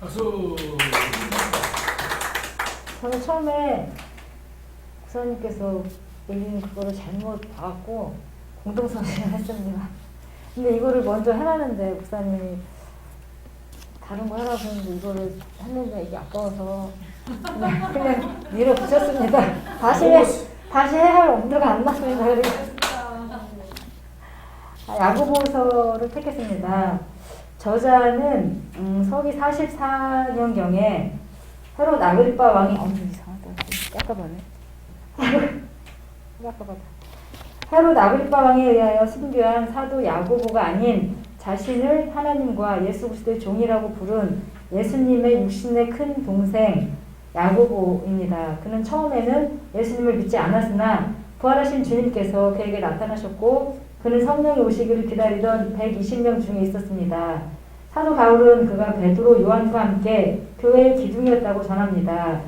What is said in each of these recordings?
박수. 저는 처음에 목사님께서 올린 그거를 잘못 봐갖고 공동선언을 했습니다. 근데 이거를 먼저 해놨는데 목사님이 다른 거 하라고 했는데 이거를 했는데 이게 아까워서 그냥 밀어붙였습니다. 다시 해야 할 엄두가 안 났습니다. 그래서 야고보서를 택했습니다. 저자는 서기 44년경에 헤롯 아그리빠 왕이 이상하다. 깎아봐네. 헤롯 아그리빠 왕에 의하여 순교한 사도 야고보가 아닌 자신을 하나님과 예수 그리스도의 종이라고 부른 예수님의 육신의 큰 동생 야고보입니다. 그는 처음에는 예수님을 믿지 않았으나 부활하신 주님께서 그에게 나타나셨고 그는 성령이 오시기를 기다리던 120명 중에 있었습니다. 사도 바울은 그가 베드로, 요한과 함께 교회의 기둥이었다고 전합니다.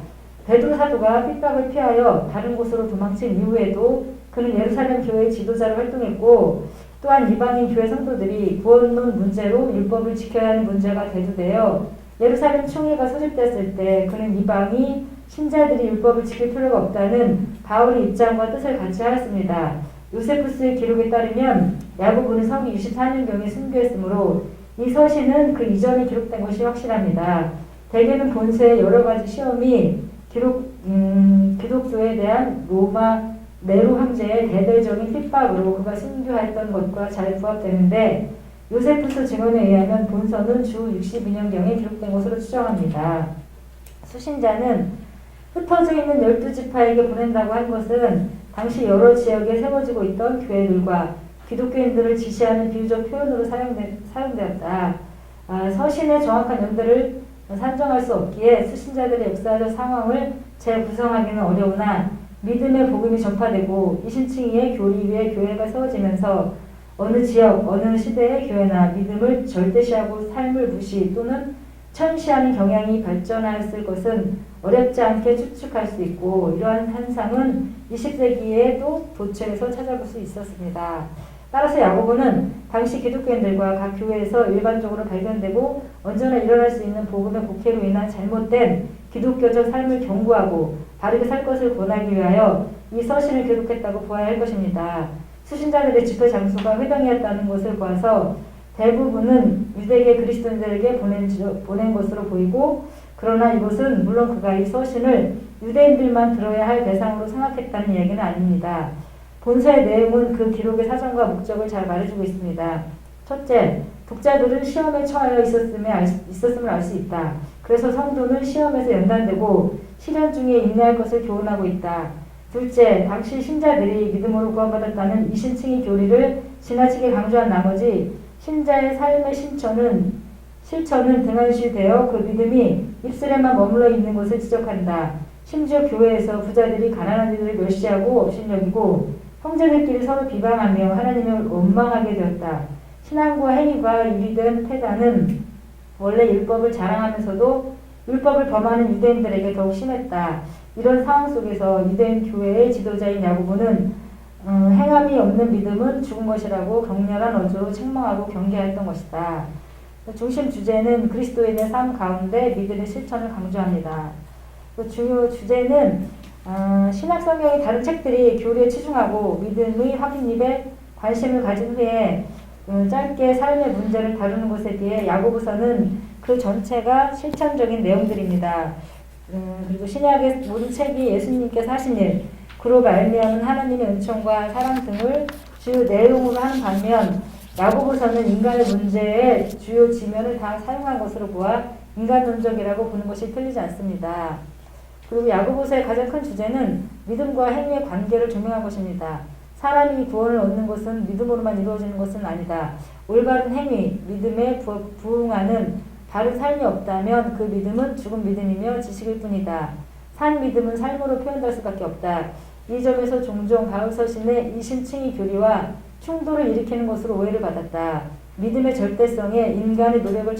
베드로 사도가 핍박을 피하여 다른 곳으로 도망친 이후에도 그는 예루살렘 교회의 지도자로 활동했고 또한 이방인 교회 성도들이 구원론 문제로 율법을 지켜야 하는 문제가 대두되어 예루살렘 총회가 소집됐을 때 그는 이방이 신자들이 율법을 지킬 필요가 없다는 바울의 입장과 뜻을 같이 하였습니다. 요세푸스의 기록에 따르면 야고보는 서기 64년경에 순교했으므로 이 서신은 그 이전에 기록된 것이 확실합니다. 대개는 본서의 여러 가지 시험이 기독교에 대한 로마 네로 황제의 대대적인 핍박으로 그가 순교했던 것과 잘 부합되는데 요세푸스 증언에 의하면 본서는 주 62년경에 기록된 것으로 추정합니다. 수신자는 흩어져 있는 12지파에게 보낸다고 한 것은 당시 여러 지역에 세워지고 있던 교회들과 기독교인들을 지시하는 비유적 표현으로 사용되었다. 서신의 정확한 연대를 산정할 수 없기에 수신자들의 역사적 상황을 재구성하기는 어려우나 믿음의 복음이 전파되고 이신칭의의 교리 위에 교회가 세워지면서 어느 지역, 어느 시대의 교회나 믿음을 절대시하고 삶을 무시 또는 천시하는 경향이 발전하였을 것은 어렵지 않게 추측할 수 있고 이러한 현상은 20세기에도 도처에서 찾아볼 수 있었습니다. 따라서 야고보는 당시 기독교인들과 각 교회에서 일반적으로 발견되고 언제나 일어날 수 있는 복음의 곡해로 인한 잘못된 기독교적 삶을 경고하고 바르게 살 것을 권하기 위하여 이 서신을 기록했다고 보아야 할 것입니다. 수신자들의 집회 장소가 회당이었다는 것을 보아서 대부분은 유대계 그리스도인들에게 보낸 것으로 보이고 그러나 이것은 물론 그가 이 서신을 유대인들만 들어야 할 대상으로 생각했다는 얘기는 아닙니다. 본서의 내용은 그 기록의 사정과 목적을 잘 말해주고 있습니다. 첫째, 독자들은 시험에 처하여 있었음을 알 수 있다. 그래서 성도는 시험에서 연단되고 시련 중에 인내할 것을 교훈하고 있다. 둘째, 당시 신자들이 믿음으로 구원받았다는 이신칭의 교리를 지나치게 강조한 나머지 신자의 삶의 실천은 등한시되어 그 믿음이 입술에만 머물러 있는 것을 지적한다. 심지어 교회에서 부자들이 가난한 이들을 멸시하고 업신여기고 형제들끼리 서로 비방하며 하나님을 원망하게 되었다. 신앙과 행위가 유리된 패단은 원래 율법을 자랑하면서도 율법을 범하는 유대인들에게 더욱 심했다. 이런 상황 속에서 유대인 교회의 지도자인 야고보는 행함이 없는 믿음은 죽은 것이라고 격렬한 어조로 책망하고 경계했던 것이다. 중심 주제는 그리스도인의 삶 가운데 믿음의 실천을 강조합니다. 중요 주제는 신약 성경의 다른 책들이 교리에 치중하고 믿음의 확인입에 관심을 가진 후에 짧게 삶의 문제를 다루는 것에 비해 야고보서는 그 전체가 실천적인 내용들입니다. 그리고 신약의 모든 책이 예수님께서 하신 일, 그로 말미암은 하나님의 은총과 사랑 등을 주요 내용으로 하는 반면 야고보서는 인간의 문제의 주요 지면을 다 사용한 것으로 보아 인간론적이라고 보는 것이 틀리지 않습니다. 그리고 야고보서의 가장 큰 주제는 믿음과 행위의 관계를 조명한 것입니다. 사람이 구원을 얻는 것은 믿음으로만 이루어지는 것은 아니다. 올바른 행위, 믿음에 부응하는 바른 삶이 없다면 그 믿음은 죽은 믿음이며 지식일 뿐이다. 산 믿음은 삶으로 표현될 수밖에 없다. 이 점에서 종종 바울 서신의 이신칭의 교리와 충돌을 일으키는 것으로 오해를 받았다. 믿음의 절대성에 인간의 노력을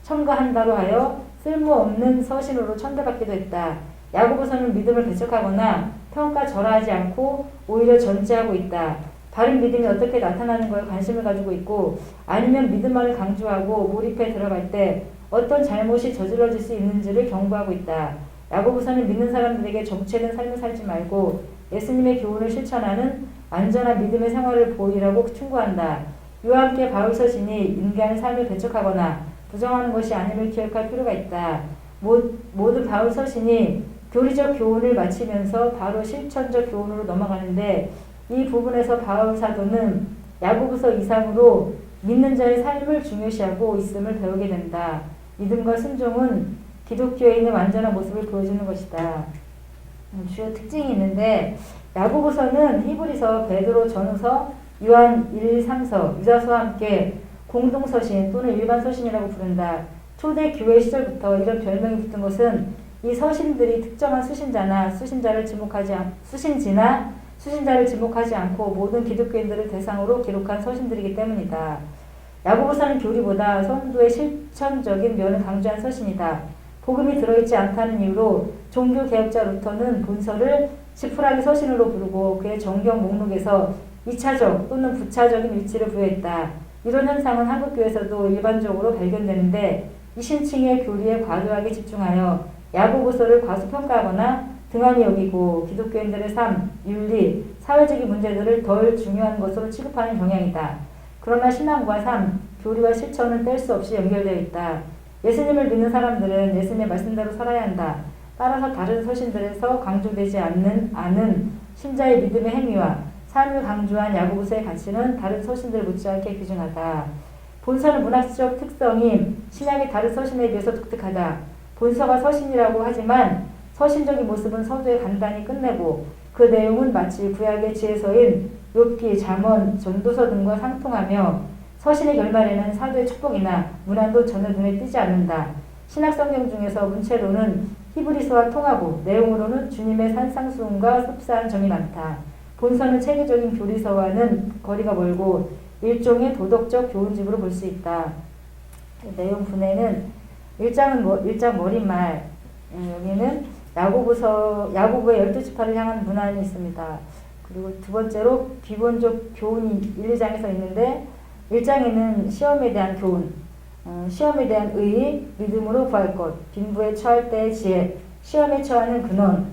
첨가한다로 하여 쓸모없는 서신으로 천대받기도 했다. 야고보서는 믿음을 배척하거나 평가절하하지 않고 오히려 전제하고 있다. 바른 믿음이 어떻게 나타나는 거에 관심을 가지고 있고 아니면 믿음만을 강조하고 몰입해 들어갈 때 어떤 잘못이 저질러질 수 있는지를 경고하고 있다. 야고보서는 믿는 사람들에게 정체된 삶을 살지 말고 예수님의 교훈을 실천하는 완전한 믿음의 생활을 보이라고 충고한다. 이와 함께 바울 서신이 인간의 삶을 배척하거나 부정하는 것이 아님을 기억할 필요가 있다. 모든 바울 서신이 교리적 교훈을 마치면서 바로 실천적 교훈으로 넘어가는데 이 부분에서 바울 사도는 야고보서 이상으로 믿는 자의 삶을 중요시하고 있음을 배우게 된다. 믿음과 순종은 기독교인의 완전한 모습을 보여주는 것이다. 주요 특징이 있는데 야고보서는 히브리서, 베드로, 전후서, 요한 1, 3서, 유다서와 함께 공동서신 또는 일반 서신이라고 부른다. 초대 교회 시절부터 이런 별명이 붙은 것은 이 서신들이 특정한 수신자를 지목하지 않고 모든 기독교인들을 대상으로 기록한 서신들이기 때문이다. 야고보서는 교리보다 성도의 실천적인 면을 강조한 서신이다. 복음이 들어있지 않다는 이유로 종교개혁자 루터는 본서를 지푸라기 서신으로 부르고 그의 정경 목록에서 2차적 또는 부차적인 위치를 부여했다. 이런 현상은 한국교회에서도 일반적으로 발견되는데 이신층의 교리에 과도하게 집중하여 야고보서를 과소평가하거나 등한히 여기고 기독교인들의 삶, 윤리, 사회적인 문제들을 덜 중요한 것으로 취급하는 경향이다. 그러나 신앙과 삶, 교리와 실천은 뗄 수 없이 연결되어 있다. 예수님을 믿는 사람들은 예수님의 말씀대로 살아야 한다. 따라서 다른 서신들에서 강조되지 않은 신자의 믿음의 행위와 삶을 강조한 야고보서의 가치는 다른 서신들 못지않게 귀중하다. 본서는 문학적 특성이 신약의 다른 서신에 비해서 독특하다. 본서가 서신이라고 하지만 서신적인 모습은 서두에 간단히 끝내고 그 내용은 마치 구약의 지혜서인 욥기, 잠언, 전도서 등과 상통하며 서신의 결말에는 사도의 축복이나 문안도 전혀 눈에 띄지 않는다. 신약 성경 중에서 문체로는 히브리서와 통하고 내용으로는 주님의 산상수훈과 흡사한 점이 많다. 본서는 체계적인 교리서와는 거리가 멀고 일종의 도덕적 교훈집으로 볼 수 있다. 내용 분해는 1장 머릿말, 여기는 야고보의 12지파를 향한 문안이 있습니다. 그리고 두 번째로 기본적 교훈이 1, 2장에서 있는데 1장에는 시험에 대한 교훈, 시험에 대한 의, 믿음으로 구할 것, 빈부에 처할 때의 지혜, 시험에 처하는 근원,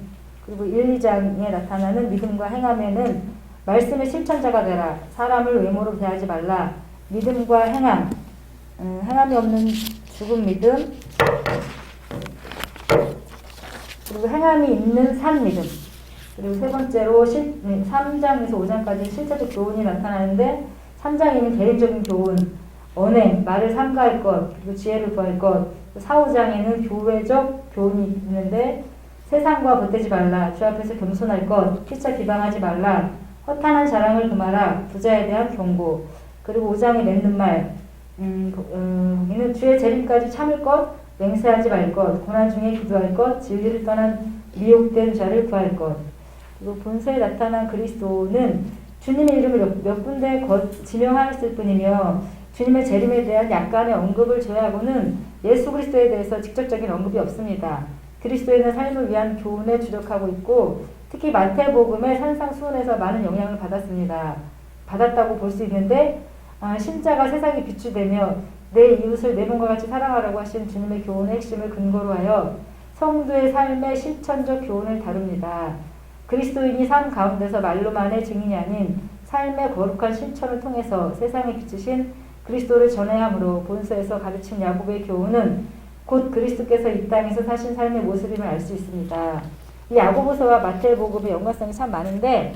그리고 1, 2장에 나타나는 믿음과 행함에는 말씀의 실천자가 되라, 사람을 외모로 대하지 말라, 믿음과 행함, 행함이 없는 죽은 믿음, 그리고 행함이 있는 산 믿음, 그리고 세 번째로 3장에서 5장까지 실제적 교훈이 나타나는데 3장에는 개인적인 교훈, 언행, 말을 삼가할 것, 그리고 지혜를 구할 것, 4, 5장에는 교회적 교훈이 있는데 세상과 보태지 말라, 주 앞에서 겸손할 것, 피차 비방하지 말라, 허탄한 자랑을 금하라, 부자에 대한 경고, 그리고 5장에 맺는 말, 거기는 주의 재림까지 참을 것, 맹세하지 말 것, 고난 중에 기도할 것, 진리를 떠난 미혹된 자를 구할 것. 그리고 본서에 나타난 그리스도는 주님의 이름을 몇 군데 지명하였을 뿐이며 주님의 재림에 대한 약간의 언급을 제외하고는 예수 그리스도에 대해서 직접적인 언급이 없습니다. 그리스도인의 삶을 위한 교훈에 주력하고 있고 특히 마태복음의 산상수훈에서 많은 영향을 받았다고 볼 수 있는데 신자가 세상에 비추되며 내 이웃을 내 몸과 같이 사랑하라고 하신 주님의 교훈의 핵심을 근거로 하여 성도의 삶의 실천적 교훈을 다룹니다. 그리스도인이 삶 가운데서 말로만의 증인이 아닌 삶의 거룩한 실천을 통해서 세상에 비추신 그리스도를 전해야 하므로 본서에서 가르친 야고보의 교훈은 곧 그리스도께서 이 땅에서 사신 삶의 모습임을 알 수 있습니다. 이 야고보서와 마태복음의 연관성이 참 많은데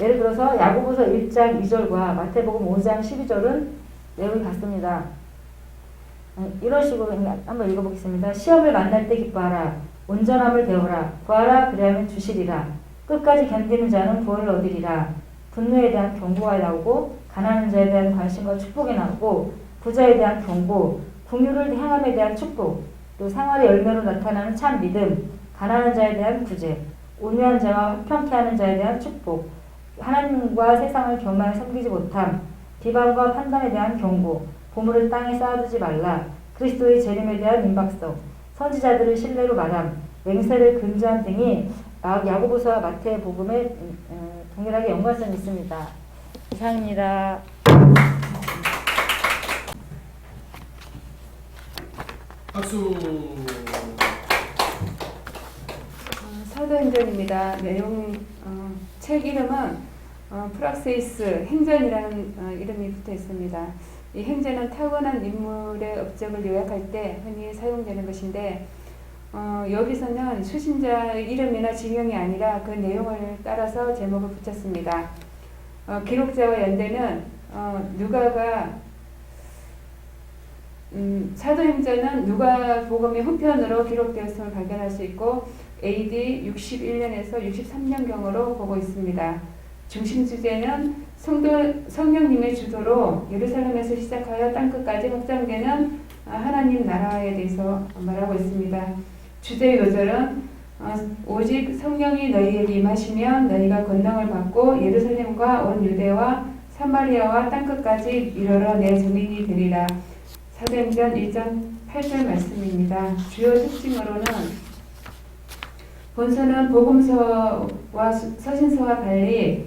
예를 들어서 야고보서 1장 2절과 마태복음 5장 12절은 내용이 같습니다. 이런 식으로 한번 읽어보겠습니다. 시험을 만날 때 기뻐하라. 온전함을 배우라. 구하라. 그리하면 주시리라. 끝까지 견디는 자는 구원을 얻으리라. 분노에 대한 경고가 나오고 가난한 자에 대한 관심과 축복이 나오고 부자에 대한 경고, 긍휼을 행함에 대한 축복, 또 생활의 열매로 나타나는 참 믿음, 가난한 자에 대한 구제, 온유한 자와 화평케 하는 자에 대한 축복, 하나님과 세상을 교만히 섬기지 못함, 비방과 판단에 대한 경고, 보물을 땅에 쌓아두지 말라, 그리스도의 재림에 대한 임박성, 선지자들을 신뢰로 말함, 맹세를 금지한 등이 야고보서와 마태복음에 동일하게 연관성이 있습니다. 이상입니다. 박수. 사도행전입니다. 내용 책 이름은 프락세이스 행전이라는 이름이 붙어 있습니다. 이 행전은 타고난 인물의 업적을 요약할 때 흔히 사용되는 것인데 여기서는 수신자의 이름이나 지명이 아니라 그 내용을 따라서 제목을 붙였습니다. 기록자와 연대는 누가가 사도행전은 누가복음의 후편으로 기록되었음을 발견할 수 있고 AD 61년에서 63년경으로 보고 있습니다. 중심 주제는 성령님의 주도로 예루살렘에서 시작하여 땅끝까지 확장되는 하나님 나라에 대해서 말하고 있습니다. 주제 요절은 오직 성령이 너희에게 임하시면 너희가 권능을 받고 예루살렘과 온 유대와 사마리아와 땅끝까지 이르러 내 증인이 되리라. 사도행전 1장 8절 말씀입니다. 주요 특징으로는 본서는 복음서와 서신서와 달리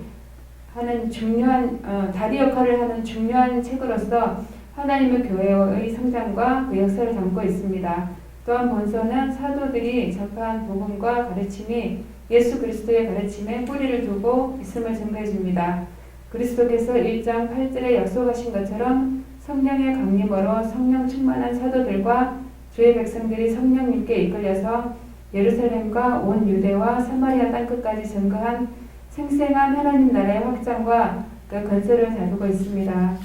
하는 중요한 다리 역할을 하는 중요한 책으로서 하나님의 교회의 성장과 그 역사를 담고 있습니다. 또한 본서는 사도들이 접한 복음과 가르침이 예수 그리스도의 가르침에 뿌리를 두고 있음을 증거해 줍니다. 그리스도께서 1장 8절에 약속하신 것처럼 성령의 강림으로 성령 충만한 사도들과 주의 백성들이 성령님께 이끌려서 예루살렘과 온 유대와 사마리아 땅끝까지 증거한 생생한 하나님 나라의 확장과 그 건설을 다루고 있습니다.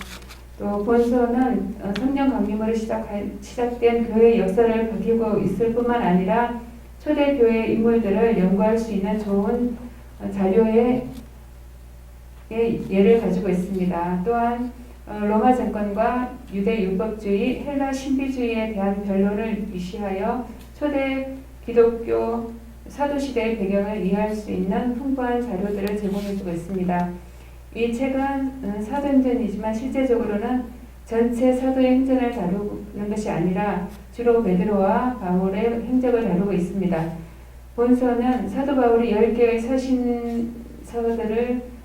또 본서는 성령 강림으로 시작된 교회의 역사를 밝히고 있을 뿐만 아니라 초대 교회 인물들을 연구할 수 있는 좋은 자료의 예를 가지고 있습니다. 또한 로마 정권과 유대 율법주의, 헬라 신비주의에 대한 변론을 이시하여 초대 기독교 사도시대의 배경을 이해할 수 있는 풍부한 자료들을 제공해주고 있습니다. 이 책은 사도행전이지만 실제적으로는 전체 사도의 행전을 다루는 것이 아니라 주로 베드로와 바울의 행적을 다루고 있습니다. 본서는 사도 바울이 10개의 서신서들을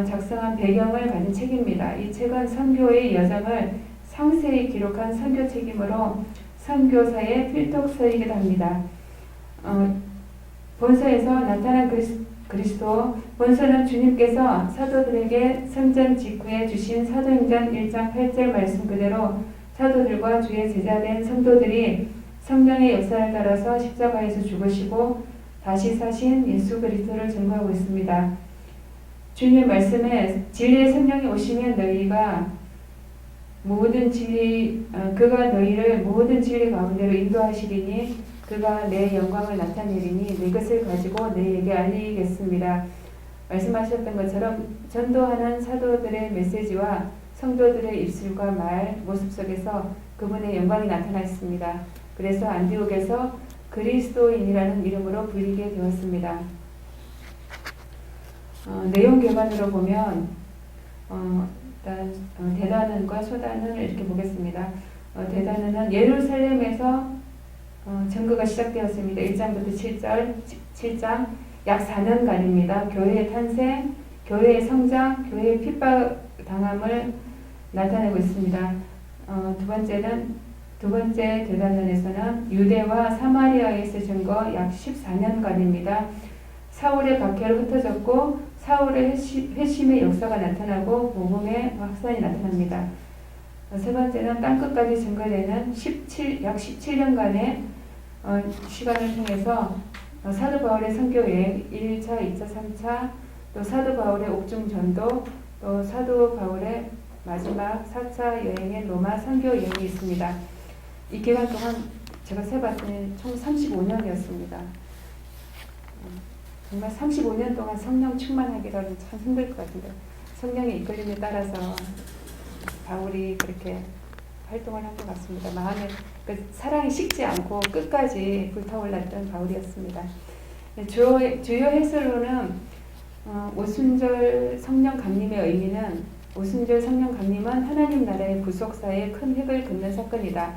작성한 배경을 가진 책입니다. 이 책은 선교의 여정을 상세히 기록한 선교책이므로 선교사의 필독서이기도 합니다. 본서에서 나타난 그리스도, 본서는 주님께서 사도들에게 성전 직후에 주신 사도행전 1장 8절 말씀 그대로 사도들과 주의 제자된 성도들이 성령의 역사를 따라서 십자가에서 죽으시고 다시 사신 예수 그리스도를 증거하고 있습니다. 주님의 말씀에 진리의 성령이 오시면 너희가 모든 진리, 그가 너희를 모든 진리 가운데로 인도하시리니 그가 내 영광을 나타내리니 내 것을 가지고 너희에게 알리겠습니다. 말씀하셨던 것처럼 전도하는 사도들의 메시지와 성도들의 입술과 말, 모습 속에서 그분의 영광이 나타났습니다. 그래서 안디옥에서 그리스도인이라는 이름으로 불리게 되었습니다. 내용 결과으로 보면 일단 대단원과 소단을 이렇게 보겠습니다. 대단원은 예루살렘에서 전거가 시작되었습니다. 1장부터 7장 약 4년간입니다. 교회의 탄생, 교회의 성장, 교회의 핍박당함을 나타내고 있습니다. 두 번째 대단원에서는 유대와 사마리아에서 증거 약 14년간입니다. 사울의 박해로 흩어졌고 사울의 회심의 역사가 나타나고 복음의 확산이 나타납니다. 세 번째는 땅끝까지 증거되는 약 17년간의 시간을 통해서 사도 바울의 선교 여행 1차, 2차, 3차, 또 사도 바울의 옥중 전도, 또 사도 바울의 마지막 4차 여행인 로마 선교 여행이 있습니다. 이 기간 동안 제가 세봤더니 총 35년이었습니다. 정말 35년 동안 성령 충만하기라는 참 힘들 것 같은데 성령의 이끌림에 따라서 바울이 그렇게 활동을 한 것 같습니다. 마음에 사랑이 식지 않고 끝까지 불타올랐던 바울이었습니다. 주요 해설로는 오순절 성령 강림의 의미는 오순절 성령 강림은 하나님 나라의 구속사에 큰 획을 긋는 사건이다.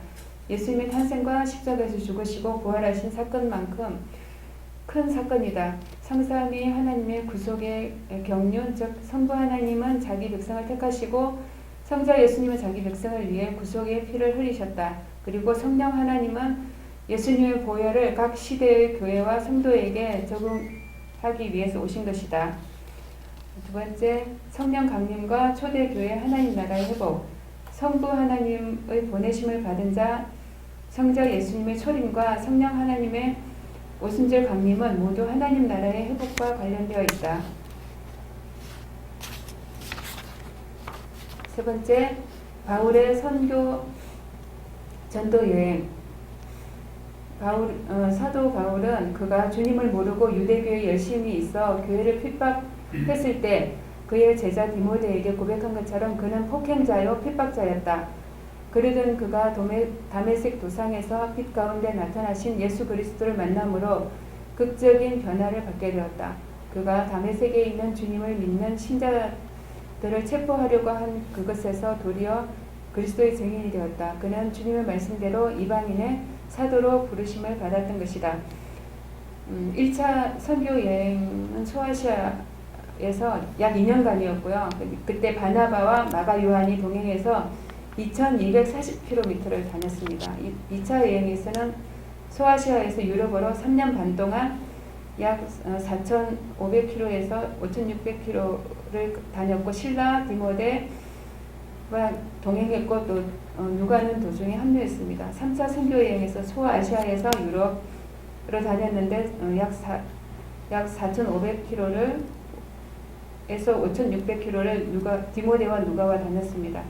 예수님의 탄생과 십자가에서 죽으시고 부활하신 사건만큼 큰 사건이다. 성삼위 하나님의 구속의 경륜, 즉 성부 하나님은 자기 백성을 택하시고 성자 예수님은 자기 백성을 위해 구속의 피를 흘리셨다. 그리고 성령 하나님은 예수님의 보혈을 각 시대의 교회와 성도에게 적용하기 위해서 오신 것이다. 두 번째, 성령 강림과 초대교회 하나님 나라의 회복. 성부 하나님의 보내심을 받은 자, 성자 예수님의 초림과 성령 하나님의 오순절 강림은 모두 하나님 나라의 회복과 관련되어 있다. 세 번째, 바울의 선교 전도 여행. 사도 바울은 그가 주님을 모르고 유대교에 열심히 있어 교회를 핍박했을 때 그의 제자 디모데에게 고백한 것처럼 그는 폭행자요 핍박자였다. 그러던 그가 다메섹 도상에서 빛 가운데 나타나신 예수 그리스도를 만남으로 극적인 변화를 받게 되었다. 그가 다메섹에 있는 주님을 믿는 신자들을 체포하려고 한 그것에서 도리어 그리스도의 증인이 되었다. 그는 주님의 말씀대로 이방인의 사도로 부르심을 받았던 것이다. 1차 선교 여행은 소아시아에서 약 2년간이었고요. 그때 바나바와 마가 요한이 동행해서 2240km를 다녔습니다. 2차 여행에서는 소아시아에서 유럽으로 3년 반 동안 약 4500km에서 5600km를 다녔고 신라 디모데와 동행했고 또 누가는 도중에 합류했습니다. 3차 선교 여행에서 소아시아에서 유럽으로 다녔는데 약 4500km를 에서 5600km를 디모데와 누가와 다녔습니다.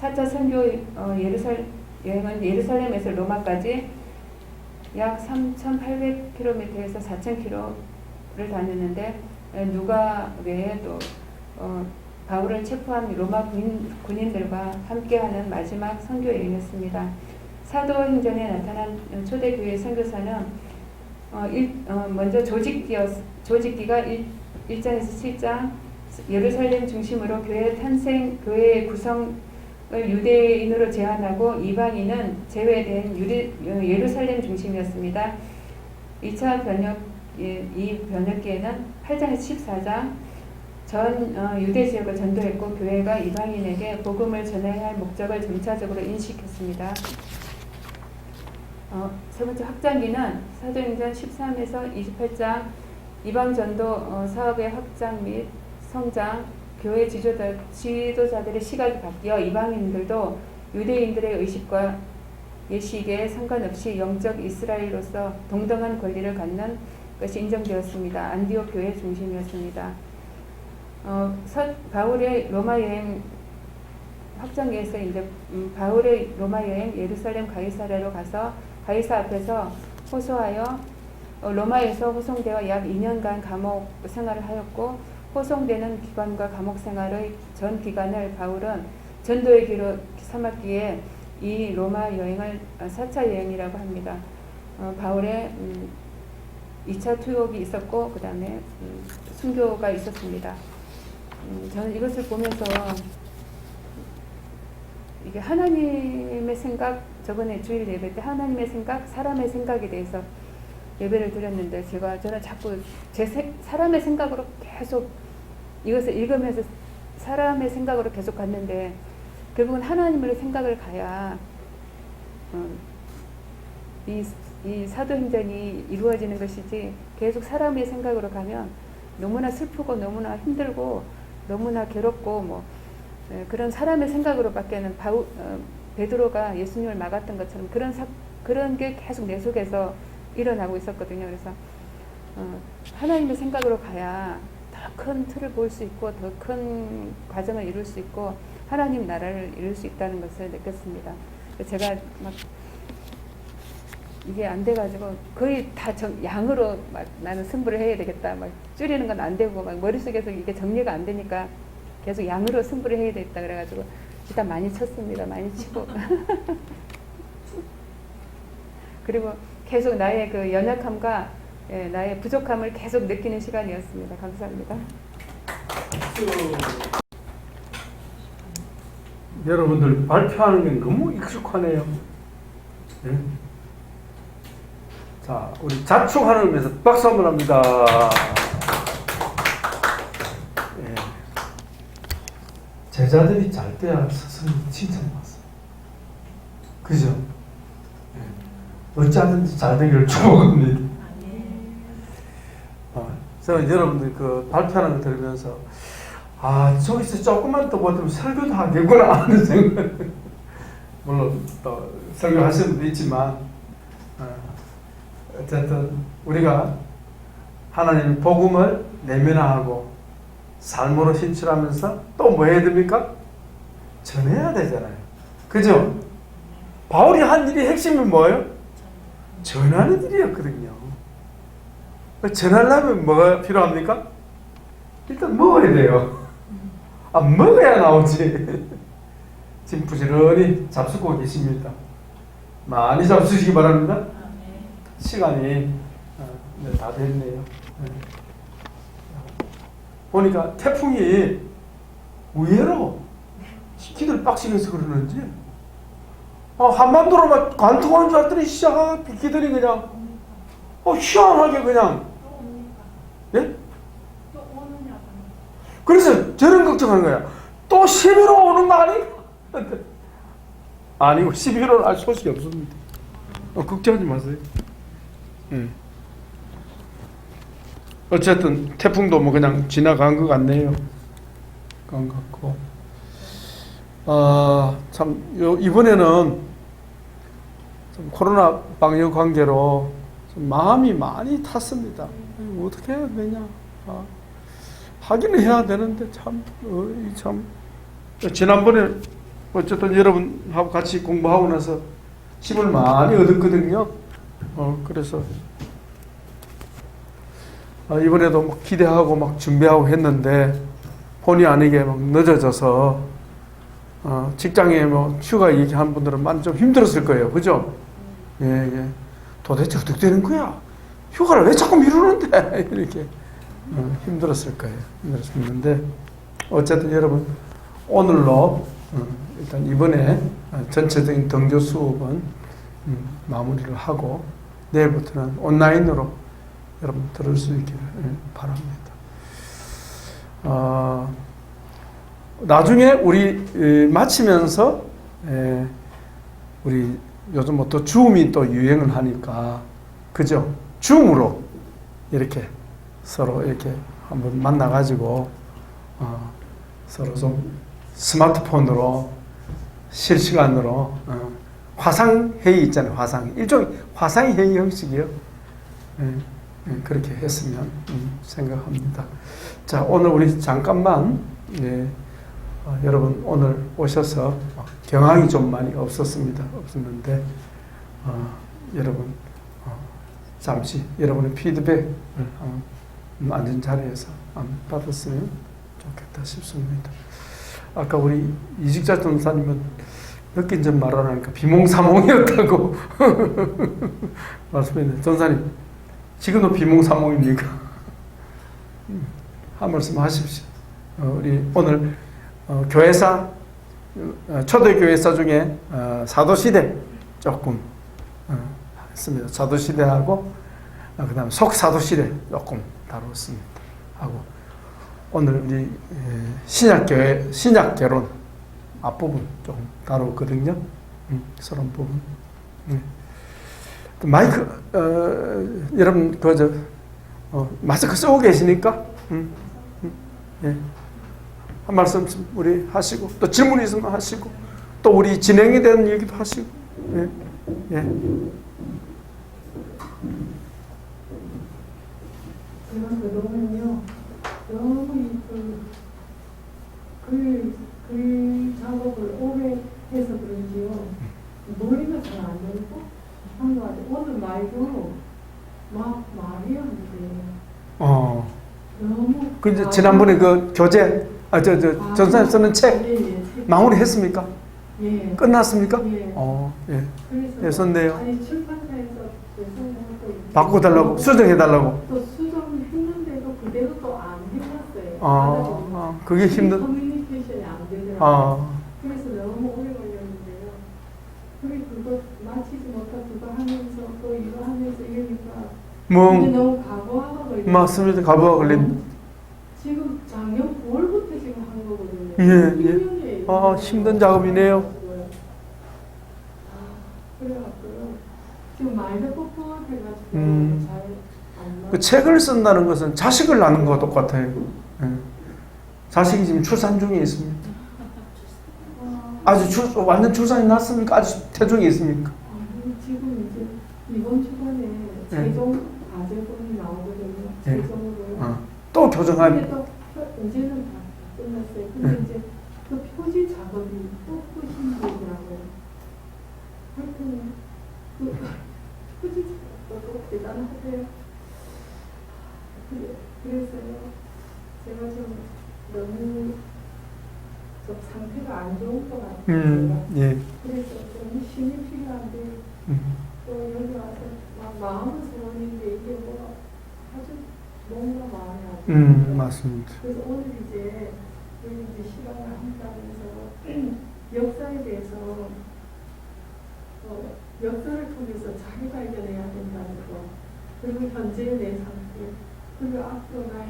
4차 선교 여행은 예루살렘에서 로마까지 약 3800km에서 4000km를 다녔는데 누가 외에 또 바울을 체포한 로마 군인들과 함께하는 마지막 선교 여행이었습니다. 사도행전에 나타난 초대교회 선교사는 먼저 조직기가 1장에서 7장 예루살렘 중심으로 교회 탄생, 교회의 구성을 유대인으로 제한하고 이방인은 제외된 예루살렘 중심이었습니다. 2차 이 번역기에는 8장에서 14장 전 유대 지역을 전도했고 교회가 이방인에게 복음을 전해야 할 목적을 점차적으로 인식했습니다. 세 번째 확장기는 사도행전 13에서 28장 이방 전도 사업의 확장 및 성장, 교회 지도자들의 시각이 바뀌어 이방인들도 유대인들의 의식과 예식에 상관없이 영적 이스라엘로서 동등한 권리를 갖는 것이 인정되었습니다. 안디옥 교회 중심이었습니다. 바울의 로마 여행 확장기에서 이제 바울의 로마 여행 예루살렘 가이사랴로 가서 가이사 앞에서 호소하여 로마에서 호송되어 약 2년간 감옥 생활을 하였고 호송되는 기간과 감옥 생활의 전 기간을 바울은 전도의 기로 삼았기에 이 로마 여행을 4차 여행이라고 합니다. 바울의 2차 투옥이 있었고 그 다음에 순교가 있었습니다. 저는 이것을 보면서 이게 하나님의 생각, 저번에 주일 예배 때 하나님의 생각, 사람의 생각에 대해서 예배를 드렸는데 저는 자꾸 사람의 생각으로 계속 이것을 읽으면서 사람의 생각으로 계속 갔는데 결국은 하나님의 생각을 가야 이 사도행전이 이루어지는 것이지 계속 사람의 생각으로 가면 너무나 슬프고 너무나 힘들고 너무나 괴롭고 그런 사람의 생각으로밖에는 베드로가 예수님을 막았던 것처럼 그런 게 계속 내 속에서 일어나고 있었거든요. 그래서 하나님의 생각으로 가야 더 큰 틀을 볼 수 있고 더 큰 과정을 이룰 수 있고 하나님 나라를 이룰 수 있다는 것을 느꼈습니다. 제가 막 이게 안 돼가지고 거의 다 양으로 막 나는 승부를 해야 되겠다. 막 줄이는 건 안 되고 막 머릿속에서 이게 정리가 안 되니까 계속 양으로 승부를 해야 되겠다. 그래가지고 일단 많이 쳤습니다. 많이 치고 그리고 계속 나의 그 연약함과 나의 부족함을 계속 느끼는 시간이었습니다. 감사합니다. 여러분들 발표하는 게 너무 익숙하네요. 네? 자, 우리 자축하는 의미에서 박수 한번 합니다. 네. 제자들이 잘 때야 스승이 칭찬받았어요. 그죠? 어찌하든지 잘 되기를 축복합니다. 저는 여러분들 그 발표하는 거 들으면서 저기서 조금만 더 보면 설교도 하겠구나 하는 생각. 물론 또 설교하시는 분도 있지만 어쨌든 우리가 하나님 복음을 내면화하고 삶으로 신출하면서 또 뭐 해야 됩니까? 전해야 되잖아요. 그죠? 바울이 한 일이 핵심이 뭐예요? 전하는 일이었거든요. 전하려면 뭐가 필요합니까? 일단 먹어야 돼요. 먹어야 나오지. 지금 부지런히 잡수고 계십니다. 많이 잡수시기 바랍니다. 시간이 다 됐네요. 보니까 태풍이 의외로 기들 빡시게 해서 그러는지 한반도로 막 관통하는 줄 알았더니 기들이 그냥 희한하게 그냥 예? 그래서 저런 걱정하는 거야. 또 11호 오는 거 아니? 아니고 11호는 알 소식이 없습니다. 걱정하지 마세요. 어쨌든 태풍도 뭐 그냥 지나간 것 같네요. 간 것 같고 참 이번에는 좀 코로나 방역 관계로 좀 마음이 많이 탔습니다. 어떻게 해야 되냐? 하기는 해야 되는데 참 지난번에 어쨌든 여러분하고 같이 공부하고 나서 힘을 많이 얻었거든요. 그래서 이번에도 막 기대하고 막 준비하고 했는데 본의 아니게 막 늦어져서 직장에 뭐 휴가 얘기한 분들은 많이 좀 힘들었을 거예요. 그죠? 예. 도대체 어떻게 되는 거야? 휴가를 왜 자꾸 미루는데? 이렇게 힘들었을 거예요. 힘들었는데 어쨌든 여러분 오늘로 일단 이번에 전체적인 등교 수업은 마무리를 하고 내일부터는 온라인으로 여러분 들을 수 있기를 바랍니다. 나중에 우리 마치면서 우리 요즘 뭐 또 줌이 또 유행을 하니까 그죠? 줌으로 이렇게 서로 이렇게 한번 만나가지고 서로 좀 스마트폰으로 실시간으로 화상 회의 있잖아요. 화상 일종의 화상 회의 형식이요. 그렇게 했으면 생각합니다. 자, 오늘 우리 잠깐만 여러분 오늘 오셔서 경황이 좀 많이 없었는데 여러분 잠시 여러분의 피드백을 앉은 자리에서 받았으면 좋겠다 싶습니다. 아까 우리 이직자 전사님은 느낀 점 말하니까 비몽사몽이었다고 말씀했는데 전사님 지금도 비몽사몽입니까? 한 말씀 하십시오. 우리 오늘 교회사 초대교회사 중에 사도시대 조금 했습니다. 사도시대하고 그 다음 속사도시대 조금 다뤘습니다. 하고 오늘 우리 신약교회 신약개론 앞부분 조금 다뤘거든요. 서론 부분. 마이크 여러분 마스크 쓰고 계시니까 예. 한 말씀 우리 하시고 또 질문 있으면 하시고 또 우리 진행에 대한 얘기도 하시고 예. 제가 그동안요 너무 글 작업을 오래 해서 그런지요 머리가 잘 안 되고 한 것 같아요. 오늘 말도 막 말이 안 돼요. 너무 그 지난번에 그 교재 전사님 쓰는 책 예. 마무리 했습니까? 예. 끝났습니까? 예. 예. 그래서 예, 썼네요. 아니 출판사에서 배송하고 바꿔달라고 수정해달라고. 또 수정했는데도 그대로 또 안 해놨어요. 그게 힘든. 커뮤니케이션이 안 되더라고요. 아. 그래서 너무 오래 걸렸는데요. 그거 마치지 못하고 그거 하면서 또 이거 하면서 이러니까 이게 너무 과부하가 걸려. 맞습니다. 과부하 걸린. 지금 작년 9월부터 지금 한 거거든요. 예. 힘든 작업이네요. 그래갖고요. 지금 많이 추월해가지고 잘안 그 책을 쓴다는 것은 자식을 낳는 거와 똑같아요. 예. 자식이 지금 출산 중에 있습니다. 완전 출산이 났습니까? 아주 태중에 있습니까? 지금 이제 이번 주간에 최종 과제본이 나오거든요. 네. 최종으로. 또 교정할. 근데 또 이제는 다 끝났어요. 근데 이제 그 표지 작업이 또 끝인지라고요. 하여튼 그 표지 작업도 대단하대요. 그래서요. 제가 좀 너무 좀 상태가 안 좋은 것 같아요. 예. 그래서 좀 힘이 필요한데 또 여기 와서 막 마음은 소원인데 이게 뭐 아주 뭔가 마음이 아프고 맞습니다. 그래서 오늘 이제 여기 이제 시간을 함께하면서 역사에 대해서 역사를 통해서 자기 발견해야 된다는 거 그리고 현재의 내 상태 그리고 앞으로 나의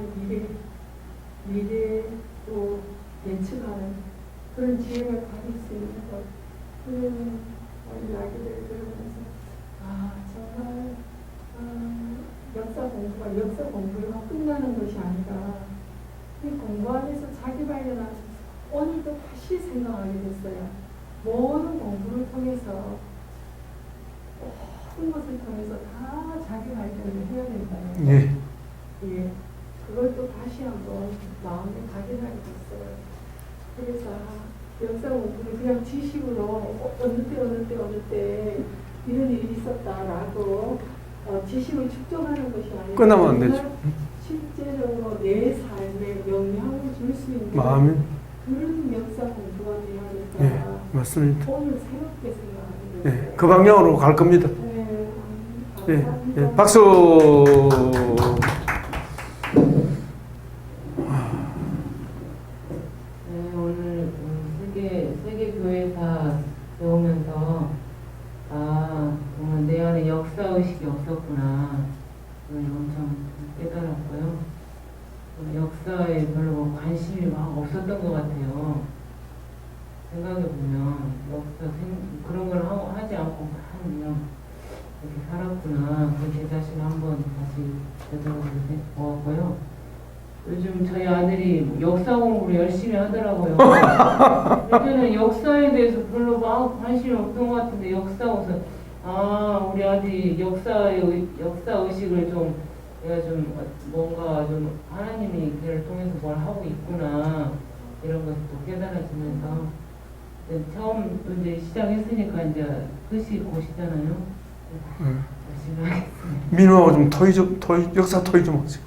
미래도 예측하는 그런 지혜를 가질 수 있는 것 그런 이야기를 들으면서 정말 역사 공부가 끝나는 것이 아니라 이 공부 안에서 자기 발견하면서 오늘도 다시 생각하게 됐어요. 모든 공부를 통해서 모든 것을 통해서 다 자기 발견을 해야 된다는 거. 예. 그걸 또 다시 한번 마음에 각인하게 됐어요. 그래서 역사 공부를 그냥 지식으로 어느 때 이런 일이 있었다라고 지식을 축적하는 것이 아니라 끝나면 안 되죠. 실제로 내 삶에 영향을 줄 수 있는 마음이 그런 역사 공부가 되어야겠다. 예, 맞습니다. 오늘 새롭게 생각하게 됐어요. 예, 그 방향으로 갈 겁니다. 네, 예, 감사합니다. 예, 박수. 네, 오늘 세계 교회사 배우면서 정말 내 안에 역사 의식이 없었구나. 그걸 엄청 깨달았고요. 역사에 별로 관심이 막 없었던 것 같아요. 생각해 보면 그런 걸 하지 않고 그냥 이렇게 살았구나. 제 자신을 한번 다시 되돌아보았고요. 요즘 저희 아들이 역사 공부를 열심히 하더라고요. 예전에는 역사에 대해서 별로 막 관심이 없던 것 같은데 역사 와서 우리 아들이 역사 의식을 좀 내가 좀 뭔가 좀 하나님이 그를 통해서 뭘 하고 있구나 이런 것을 또 깨달아지면서 처음 이제 시작했으니까 이제 끝이 곧이잖아요. 열심히 하겠습니다. 민우하고 좀 역사 토의 좀 하세요.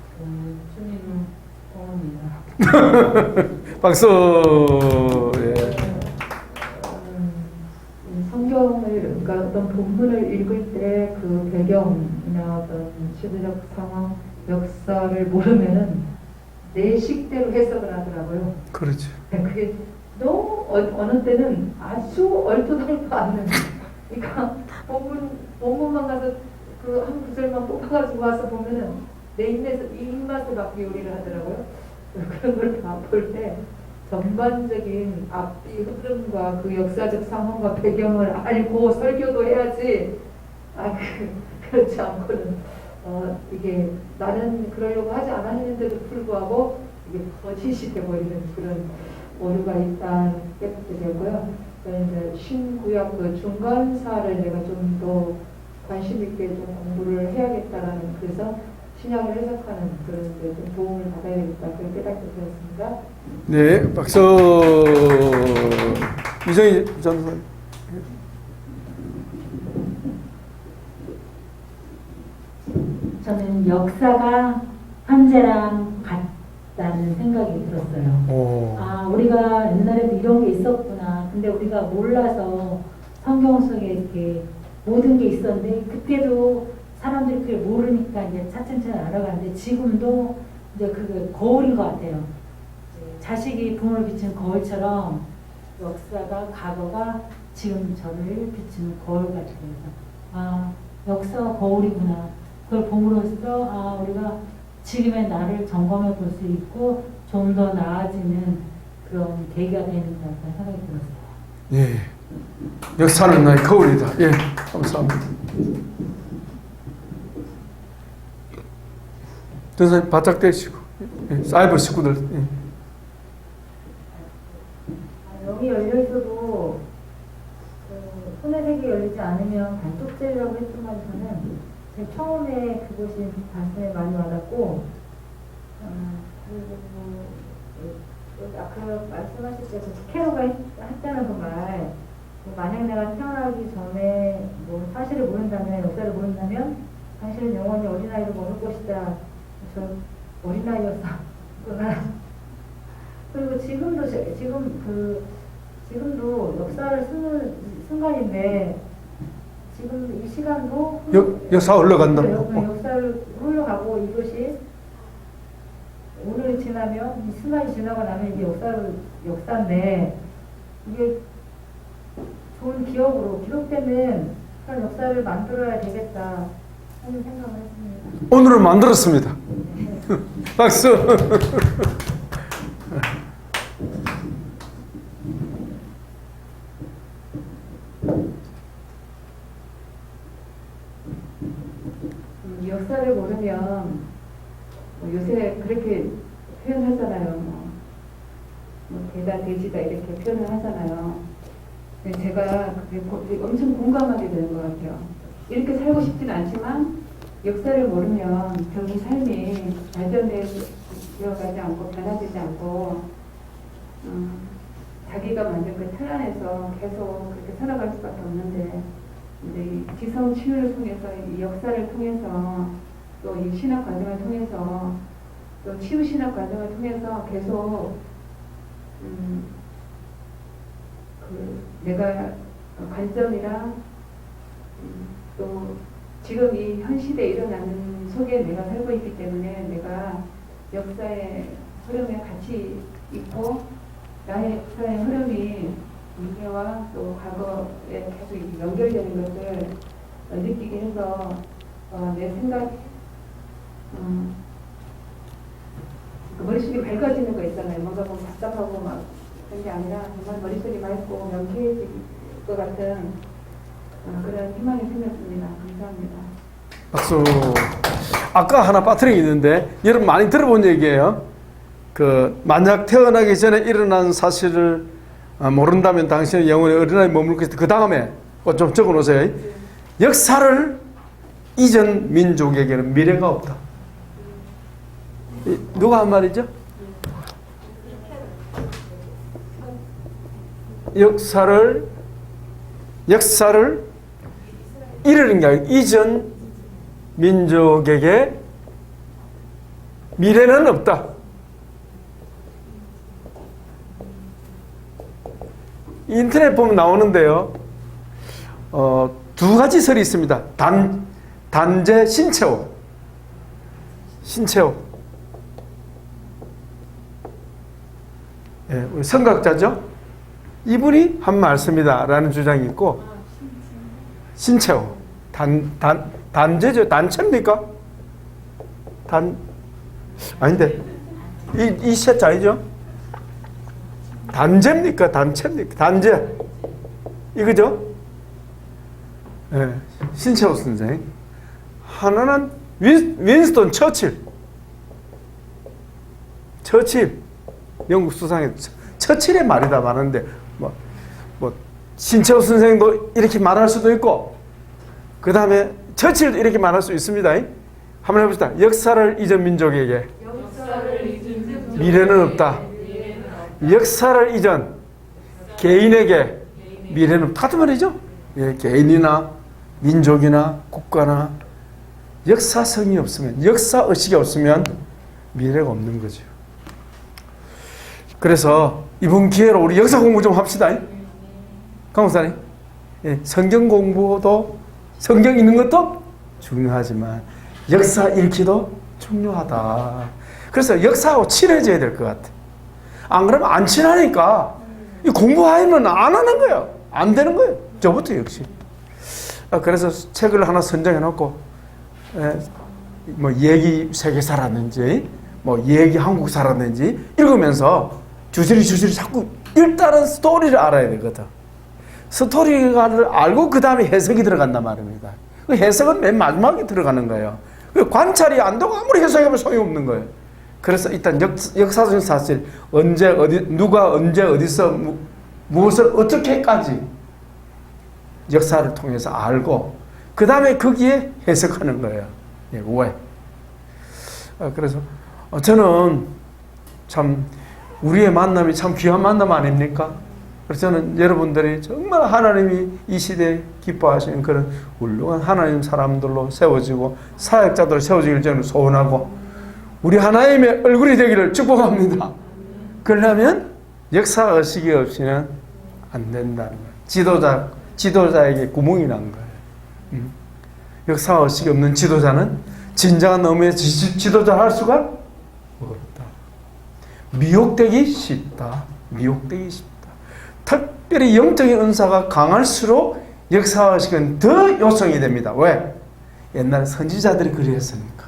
박수. 예. 성경을 그러니까 어떤 본문을 읽을 때 그 배경이나 어떤 시대적 상황, 역사를 모르면은 내 식대로 해석을 하더라고요. 그렇죠. 그게 너무 어느 때는 아주 얼토당토 않는. 그러니까 본문만 가서 그 한 구절만 뽑아가지고 와서 보면은 내 입맛에 맞게 요리를 하더라고요. 그런 걸 다 볼 때 전반적인 앞뒤 흐름과 그 역사적 상황과 배경을 알고 설교도 해야지. 그렇지 않고는 이게 나는 그러려고 하지 않았는데도 불구하고 이게 거짓이 되버리는 그런 오류가 있다는 깨닫게 되고요. 이제 신구약 그 중간사를 내가 좀 더 관심 있게 좀 공부를 해야겠다라는 그래서 신약을 해석하는 그런 데 좀 도움을 받아야 되겠다 그런 깨닫게 되었습니다. 네, 박수. 이정희 전사님. 저는 역사가 현재랑 같다는 생각이 들었어요. 우리가 옛날에도 이런 게 있었구나. 근데 우리가 몰라서 성경 속에 이렇게 모든 게 있었는데 그때도 사람들이 그걸 모르니까 이제 차츰차츰 알아가는데 지금도 이제 그게 거울인 것 같아요. 자식이 부모를 비추는 거울처럼 역사가 과거가 지금 저를 비추는 거울 같아요. 역사가 거울이구나. 그걸 봄으로써 우리가 지금의 나를 점검해 볼 수 있고 좀 더 나아지는 그런 계기가 되는 것 같다는 생각이 들었어요. 예. 역사는 나의 거울이다. 예, 감사합니다. 전사님 바짝 대시고 사이버 식구들. 여기 열려 있어도 손에 색이 열리지 않으면 단독제라고 했지만 저는 제 처음에 그것이 가슴에 많이 와닿고 그리고 아까 말씀하실 때 캐로가 했다는 그 말, 만약 내가 태어나기 전에 뭐 사실을 모른다면, 역사를 모른다면 당신은 영원히 어린아이로 머물 것이다. 저 어린아이였어. 그리고 지금도 역사를 쓰는 순간인데 지금 이 시간도 역사 흘러간다. 역사를 흘러가고 이것이 오늘 지나면 이 순간이 지나고 나면 이게 역사인데 이게 좋은 기억으로 기록되는 그런 역사를 만들어야 되겠다 하는 생각을 했습니다. 오늘은 만들었습니다. 박수. 역사를 모르면 요새 그렇게 표현하잖아요. 대다 돼지다 이렇게 표현을 하잖아요. 근데 제가 그게 엄청 공감하게 되는 것 같아요. 이렇게 살고 싶지는 않지만 역사를 모르면 저기 삶이 발전되어가지 않고 변화되지 않고 자기가 만든 그 틀 안에서 계속 그렇게 살아갈 수밖에 없는데 이제 이 지성 치유를 통해서 이 역사를 통해서 또 이 신학 과정을 통해서 또 치유 신학 과정을 통해서 계속 그 내가 관점이랑 또 지금 이 현 시대에 일어나는 속에 내가 살고 있기 때문에 내가 역사의 흐름에 같이 있고 나의 역사의 흐름이 미래와 또 과거에 계속 연결되는 것을 느끼게 해서 내 생각 그 머릿속이 밝아지는 거 있잖아요. 뭔가 뭐 답답하고 막 그런 게 아니라 정말 머릿속이 맑고 명쾌해질 것 같은 그런 희망이 생겼습니다. 감사합니다. 박수. 아까 하나 빠뜨린 있는데 여러분 많이 들어본 얘기예요. 그 만약 태어나기 전에 일어난 사실을 모른다면 당신은 영원히 어린아이 머물 것이다. 그 다음에 좀 적어놓으세요. 역사를 잊은 민족에게는 미래가 없다. 누가 한 말이죠? 역사를 잃은 게 아니라 잊은 민족에게 미래는 없다. 인터넷 보면 나오는데요. 두 가지 설이 있습니다. 단재 신채호. 예, 우리 성각자죠. 이분이 한 말씀이다라는 주장이 있고, 신채호. 단재죠. 단체입니까? 아닌데. 이 셋자 아니죠? 단재입니까? 단체입니까? 단재. 이거죠? 예, 신채호 선생. 하나는 윈스턴 처칠. 영국 수상의 처칠의 말이다 말하는데 뭐 신채호 선생도 이렇게 말할 수도 있고 그 다음에 처칠도 이렇게 말할 수 있습니다. 한번 해봅시다. 역사를 잊은 민족에게 미래는 없다. 역사를 잊은 개인에게 미래는 없다. 같은 말이죠. 예, 개인이나 민족이나 국가나 역사성이 없으면, 역사의식이 없으면 미래가 없는 거죠. 그래서 이번 기회로 우리 역사 공부 좀 합시다. 강목사님, 예, 성경 공부도, 성경 읽는 것도 중요하지만 역사 읽기도 중요하다. 그래서 역사하고 친해져야 될 것 같아. 안 그러면 안 친하니까 이 공부하면 안 하는 거예요. 안 되는 거예요. 저부터 역시. 그래서 책을 하나 선정해 놓고 뭐 얘기 세계사라든지 뭐 얘기 한국사라든지 읽으면서 주저리 자꾸 일단은 스토리를 알아야 되거든. 스토리를 알고 그 다음에 해석이 들어간단 말입니다. 그 해석은 맨 마지막에 들어가는 거예요. 관찰이 안 되고 아무리 해석해보면 소용없는 거예요. 그래서 일단 역사적인 사실, 언제 어디 누가 언제 어디서 무엇을 어떻게까지 역사를 통해서 알고 그 다음에 거기에 해석하는 거예요. 예, 왜? 그래서 저는 참 우리의 만남이 참 귀한 만남 아닙니까? 그래서 저는 여러분들이 정말 하나님이 이 시대에 기뻐하시는 그런 훌륭한 하나님 사람들로 세워지고 사역자들 세워지길 저는 소원하고 우리 하나님의 얼굴이 되기를 축복합니다. 그러려면 역사의식이 없이는 안 된다는 거예요. 지도자에게 구멍이 난 거예요. 역사의식이 없는 지도자는 진정한 의미의 지도자를 할 수가 없다. 미혹되기 쉽다. 미혹되기 쉽다. 특별히 영적인 은사가 강할수록 역사의식은 더 요청이 됩니다. 왜? 옛날 선지자들이 그랬으니까.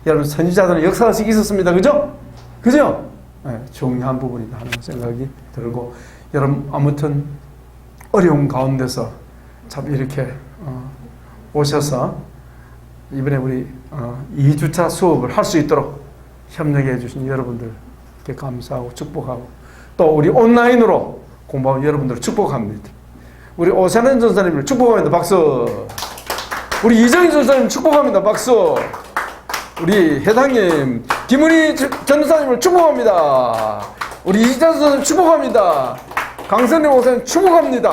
여러분 선지자들은 역사의식이 있었습니다. 그죠? 그죠? 네, 중요한 부분이다 하는 생각이 들고 여러분 아무튼 어려운 가운데서 참 이렇게 오셔서 이번에 우리 2주차 수업을 할 수 있도록 협력해 주신 여러분들께 감사하고 축복하고 또 우리 온라인으로 공부하는 여러분들을 축복합니다. 우리 오세는 전사님을 축복합니다. 박수. 우리 이정희 전사님 축복합니다. 박수. 우리 회장님 김은희 전사님을 축복합니다. 우리 이지찬 전사님 축복합니다. 강선림 목사님 축복합니다.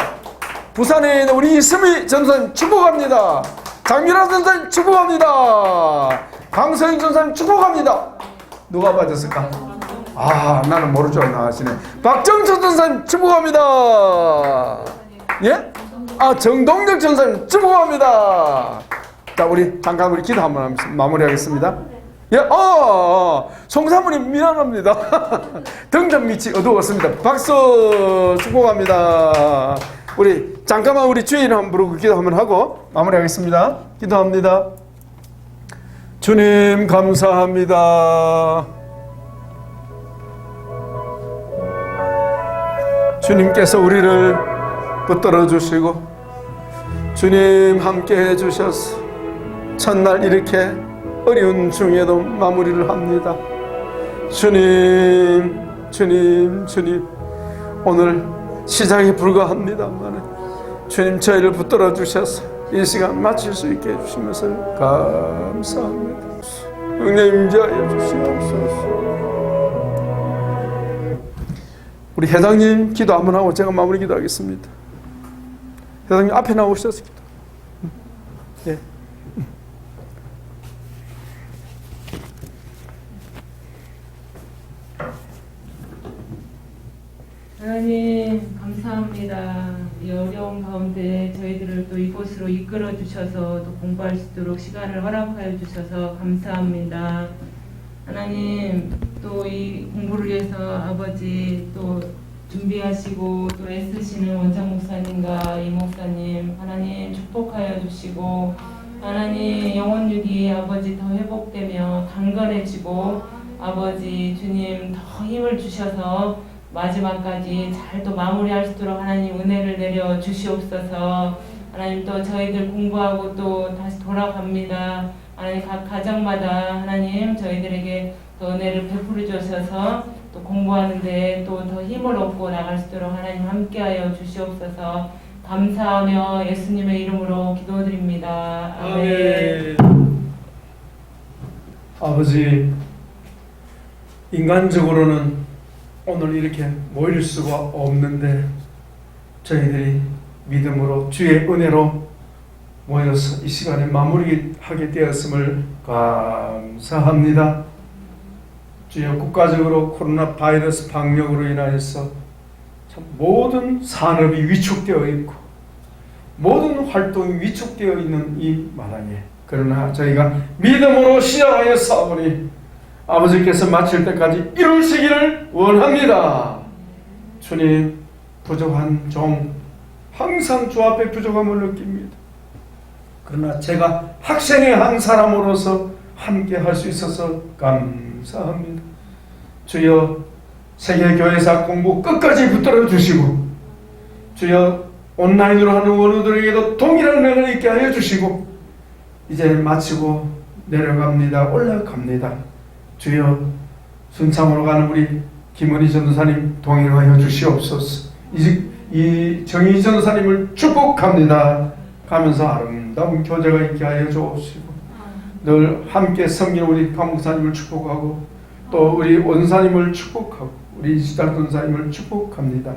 부산에 있는 우리 이수미 전사님 축복합니다. 장미라 전사님 축복합니다. 강서인 전사님 축복합니다. 누가 받았을까? 나는 모를 줄 아시네. 박정철 전사님 축복합니다. 예? 정동혁 전사님 축복합니다. 자, 우리 잠깐 우리 기도 한번 하면서 마무리하겠습니다. 예, 송사모님 미안합니다. 등잔 밑이 어두웠습니다. 박수 축복합니다. 우리 잠깐만 우리 주인 한번 부르고 기도 한번 하고 마무리하겠습니다. 기도합니다. 주님 감사합니다. 주님께서 우리를 붙들어 주시고 주님 함께 해주셔서 첫날 이렇게 어려운 중에도 마무리를 합니다. 주님 오늘 시작에 불과합니다만 주님 저희를 붙들어 주셔서 이 시간 마칠 수 있게 해주시면서 감사합니다. 은혜 임재하여 주시옵소서. 우리 회장님 기도 한번 하고 제가 마무리 기도하겠습니다. 회장님 앞에 나오셔서 기도. 예. 하나님 감사합니다. 이 어려운 가운데 저희들을 또 이곳으로 이끌어 주셔서 또 공부할 수 있도록 시간을 허락하여 주셔서 감사합니다. 하나님 또 이 공부를 위해서 아버지 또 준비하시고 또 애쓰시는 원장 목사님과 이 목사님 하나님 축복하여 주시고 하나님 영혼육이 아버지 더 회복되며 강건해지고 아버지 주님 더 힘을 주셔서 마지막까지 잘 또 마무리할 수 있도록 하나님 은혜를 내려 주시옵소서. 하나님 또 저희들 공부하고 또 다시 돌아갑니다. 하나님 각 가정마다 하나님 저희들에게 또 은혜를 베풀어 주셔서 또 공부하는데 또 더 힘을 얻고 나갈 수 있도록 하나님 함께하여 주시옵소서. 감사하며 예수님의 이름으로 기도드립니다. 아멘. 아버지 인간적으로는 오늘 이렇게 모일 수가 없는데 저희들이 믿음으로 주의 은혜로 모여서 이 시간에 마무리하게 되었음을 감사합니다. 주여 국가적으로 코로나 바이러스 방역으로 인하여서 참 모든 산업이 위축되어 있고 모든 활동이 위축되어 있는 이 마당에 그러나 저희가 믿음으로 시작하여 싸우니 아버지께서 마칠 때까지 이루시기를 원합니다. 주님 부족한 종 항상 주 앞에 부족함을 느낍니다. 그러나 제가 학생의 한 사람으로서 함께 할 수 있어서 감사합니다. 주여 세계교회사 공부 끝까지 붙들어 주시고 주여 온라인으로 하는 원우들에게도 동일한 은혜를 있게 하여 주시고 이제 마치고 내려갑니다. 올라갑니다. 주여 순창으로 가는 우리 김은희 전도사님 동행하여 주시옵소서. 이 정희 전도사님을 축복합니다. 가면서 아름다운 교제가 있게 하여 주옵시고 늘 함께 섬기는 우리 강목사님을 축복하고 또 우리 원사님을 축복하고 우리 이시달 전사님을 축복합니다.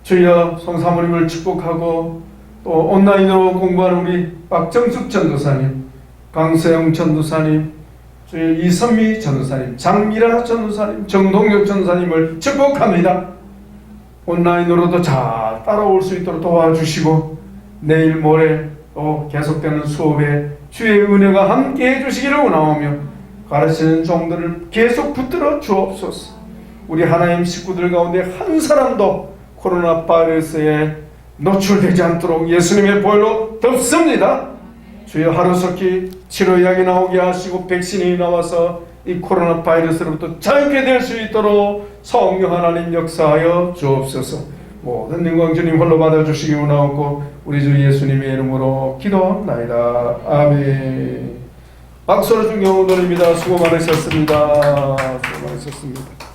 주여 성사모님을 축복하고 또 온라인으로 공부하는 우리 박정숙 전도사님, 강서영 전도사님, 주여 이선미 전도사님, 장미라 전도사님, 정동혁 전도사님을 축복합니다. 온라인으로도 잘 따라올 수 있도록 도와주시고 내일 모레 또 계속되는 수업에 주의 은혜가 함께 해주시기를 원하오며 가르치는 종들을 계속 붙들어 주옵소서. 우리 하나님 식구들 가운데 한 사람도 코로나 바이러스에 노출되지 않도록 예수님의 보혈로 덮습니다. 주여 하루속히 치료약이 나오게 하시고 백신이 나와서 이 코로나 바이러스로부터 자유케 될 수 있도록 성령 하나님 역사하여 주옵소서. 모든 영광 주님 홀로 받아주시기 원하옵고 우리 주 예수님의 이름으로 기도합나이다. 아멘. 박수로 중경을 드립니다. 수고 많으셨습니다. 수고 많으셨습니다.